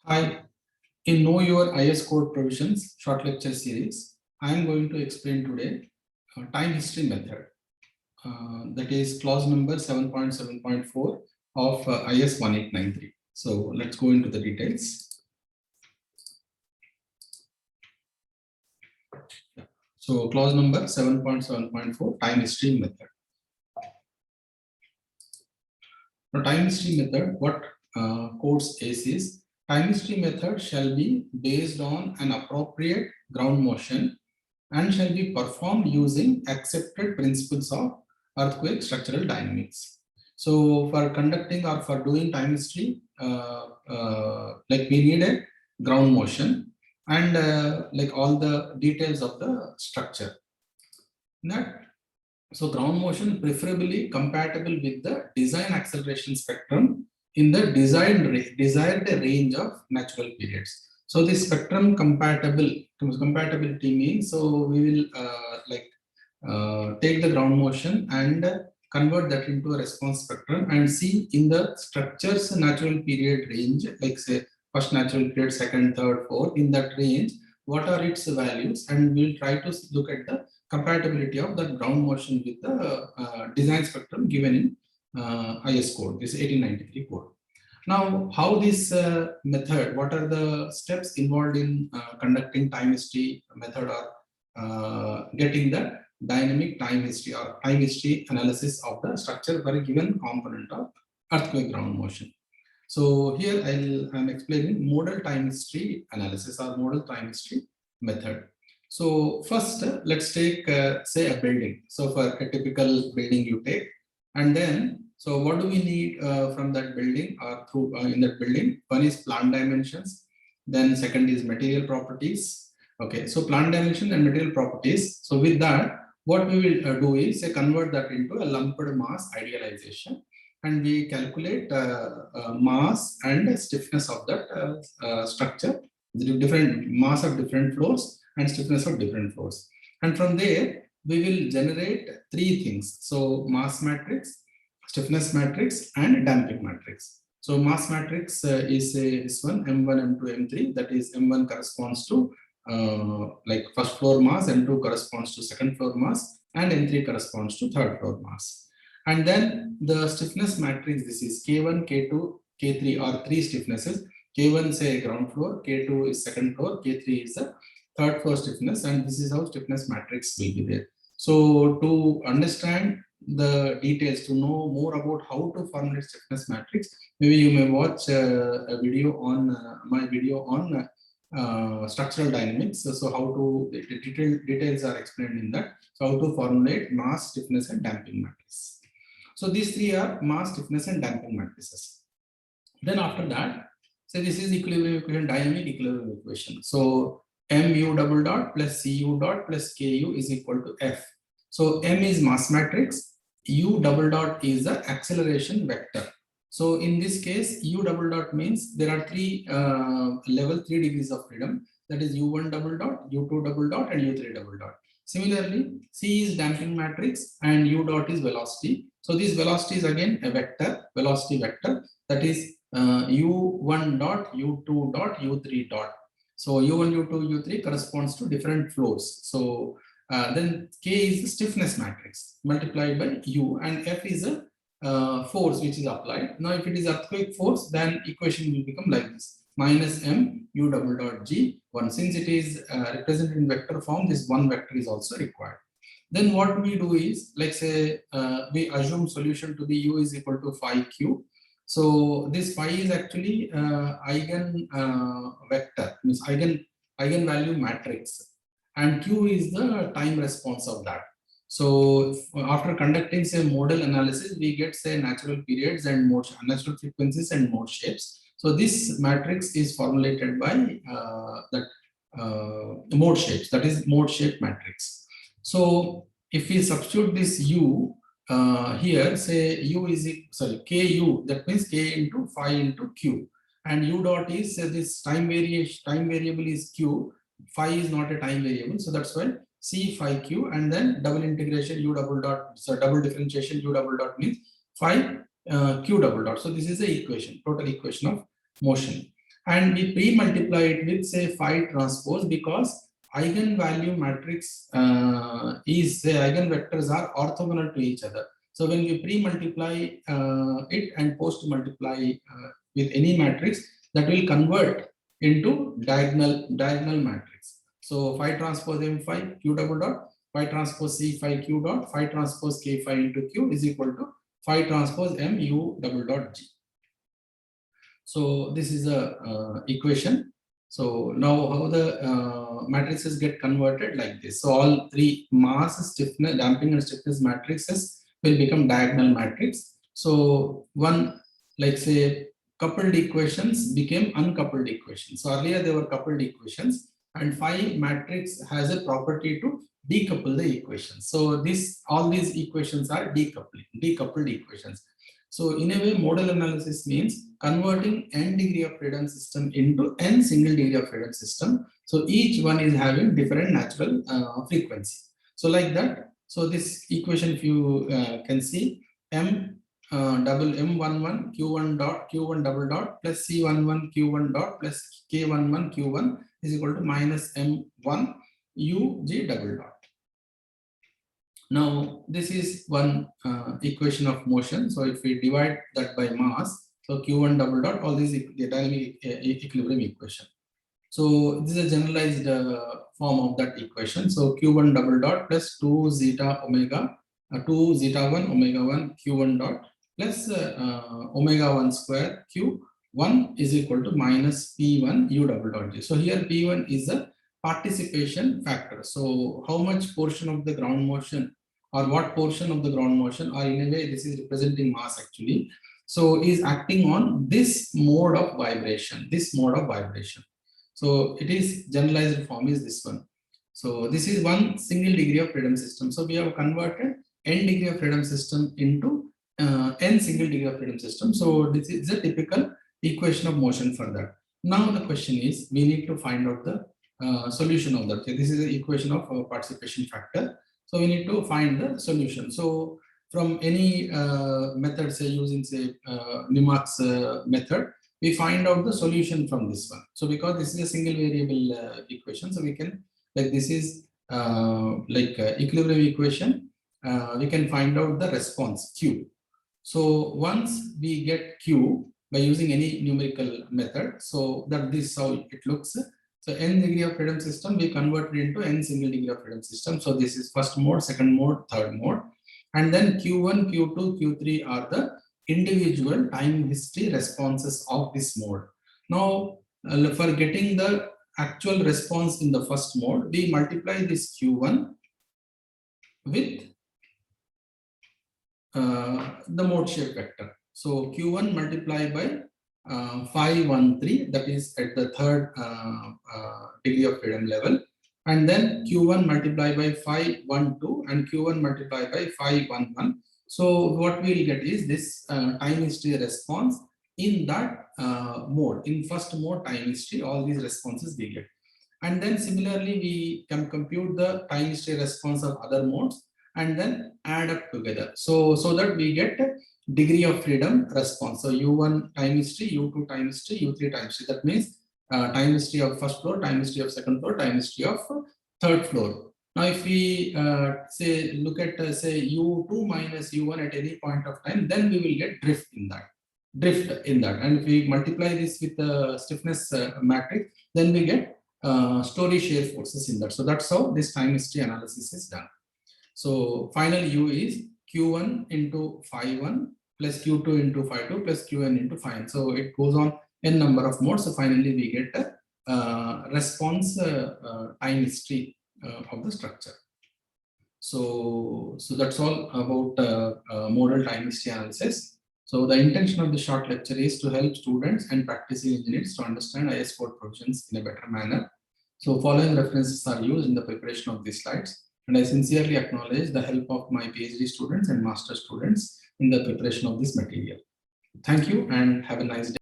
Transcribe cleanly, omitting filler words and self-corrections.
Hi, in Know Your IS Code Provisions short lecture series, I am going to explain today time history method. That is clause number 7.7.4 of IS 1893. So let's go into the details. So clause number 7.7.4 time history method. Now time history method, what code is time history method shall be based on an appropriate ground motion and shall be performed using accepted principles of earthquake structural dynamics. So for conducting or for doing time history, like we need a ground motion and like all the details of the structure. That so ground motion preferably compatible with the design acceleration spectrum in the desired range of natural periods. So this spectrum compatibility means, so we will take the ground motion and convert that into a response spectrum and see in the structure's natural period range, like say first natural period, second, third, fourth, in that range, what are its values, and we'll try to look at the compatibility of the ground motion with the design spectrum given in IS code, this 1893 code. Now, how this method, what are the steps involved in conducting time history method or getting the dynamic time history or time history analysis of the structure for a given component of earthquake ground motion. So here I'm explaining modal time history analysis or modal time history method. So first, let's take say a building. So for a typical building you take, and then so what do we need from that building or through in that building? One is plan dimensions, then second is material properties. Okay, so plan dimension and material properties. So with that, what we will do is convert that into a lumped mass idealization, and we calculate mass and stiffness of that structure, the different mass of different floors and stiffness of different floors. And from there, we will generate three things. So mass matrix, stiffness matrix, and damping matrix. So mass matrix is this one, M1, M2, M3. That is M1 corresponds to like first floor mass, M2 corresponds to second floor mass, and M3 corresponds to third floor mass. And then the stiffness matrix, this is K1, K2, K3 are three stiffnesses. K1 say ground floor, K2 is second floor, K3 is the third floor stiffness, and this is how stiffness matrix will be there. So to understand the details, to know more about how to formulate stiffness matrix, maybe you may watch a video on my video on structural dynamics. So how to, the details are explained in that. So how to formulate mass, stiffness, and damping matrix. So these three are mass, stiffness, and damping matrices. Then after that, say this is equilibrium equation, dynamic equilibrium equation. So mu double dot plus cu dot plus ku is equal to F. So m is mass matrix, u double dot is the acceleration vector. So in this case, u double dot means there are three level 3 degrees of freedom. That is u1 double dot, u2 double dot, and u3 double dot. Similarly, c is damping matrix and u dot is velocity. So this velocity is again a vector, velocity vector, that is u1 dot, u2 dot, u3 dot. So u1, u2, u3 corresponds to different floors. So then k is the stiffness matrix multiplied by u, and F is a force which is applied. Now if it is earthquake force, then equation will become like this, minus m u double dot g 1. Since it is represented in vector form, this one vector is also required. Then what we do is, like say we assume solution to the u is equal to phi q. So this phi is actually eigen vector, means eigenvalue matrix, and q is the time response of that. So after conducting say modal analysis, we get say natural periods and mode, natural frequencies and mode shapes. So this matrix is formulated by that mode shapes, that is mode shape matrix. So if we substitute this u here, say u is ku, that means k into phi into q, and u dot is this time variable is q, phi is not a time variable, so that's why c phi q, and then double integration u double dot, so double differentiation u double dot means phi q double dot. So this is the equation, total equation of motion. and we pre-multiply it with say phi transpose, because eigenvalue matrix is the eigenvectors are orthogonal to each other. So when we pre-multiply it and post-multiply with any matrix, that will convert into diagonal matrix. So phi transpose m phi q double dot, phi transpose c phi q dot, phi transpose k phi into q is equal to phi transpose m u double dot g. So this is a equation. So now how the matrices get converted like this. So all three mass, stiffness, damping and stiffness matrices will become diagonal matrix. So one, like say, coupled equations became uncoupled equations. So earlier they were coupled equations, and phi matrix has a property to decouple the equations. So this, all these equations are decoupled equations. So in a way, modal analysis means converting n degree of freedom system into n single degree of freedom system. So each one is having different natural frequency. So like that. So this equation, if you can see, m double m11 q1 dot q1 double dot plus c11 q1 dot plus k11 q1 is equal to minus m1 u j double dot. Now, this is one equation of motion. So if we divide that by mass, so Q1 double dot, all these the dynamic equilibrium equation. So this is a generalized form of that equation. So Q1 double dot plus 2 zeta omega, 2 zeta 1 omega 1 Q1 dot plus omega 1 square Q1 is equal to minus P1 U double dot J. So here P1 is a participation factor. So how much portion of the ground motion, or what portion of the ground motion, or in a way this is representing mass actually, so is acting on this mode of vibration, So it is generalized form is this one. So this is one single degree of freedom system. So we have converted n degree of freedom system into n single degree of freedom system. So this is a typical equation of motion for that. Now the question is, we need to find out the solution of that. Okay, this is the equation of participation factor. So we need to find the solution. So from any method, say using say Newmark's method, we find out the solution from this one. So because this is a single variable equation, so we can, like this is equilibrium equation, we can find out the response Q. So once we get Q by using any numerical method, so that this is how it looks. So n degree of freedom system, we convert it into n single degree of freedom system. So this is first mode, second mode, third mode. And then Q1, Q2, Q3 are the individual time history responses of this mode. Now, for getting the actual response in the first mode, we multiply this Q1 with the mode shape vector. So Q1 multiplied by 513, that is at the third degree of freedom level, and then Q1 multiplied by 512 and Q1 multiplied by 511. So what we'll get is this time history response in that mode, in first mode time history, all these responses we get. And then similarly, we can compute the time history response of other modes and then add up together. So that we get degree of freedom response. So U1 time history, U2 time history, U3 time history. That means time history of first floor, time history of second floor, time history of third floor. Now, if we say look at say U2 minus U1 at any point of time, then we will get drift in that. And if we multiply this with the stiffness matrix, then we get story shear forces in that. So that's how this time history analysis is done. So final U is Q1 into phi1 plus Q2 into phi2 plus Qn into phi. So it goes on n number of modes. So finally we get a response time history of the structure. So that's all about modal time history analysis. So the intention of the short lecture is to help students and practicing engineers to understand IS code provisions in a better manner. So following references are used in the preparation of these slides. And I sincerely acknowledge the help of my PhD students and master students in the preparation of this material. Thank you and have a nice day.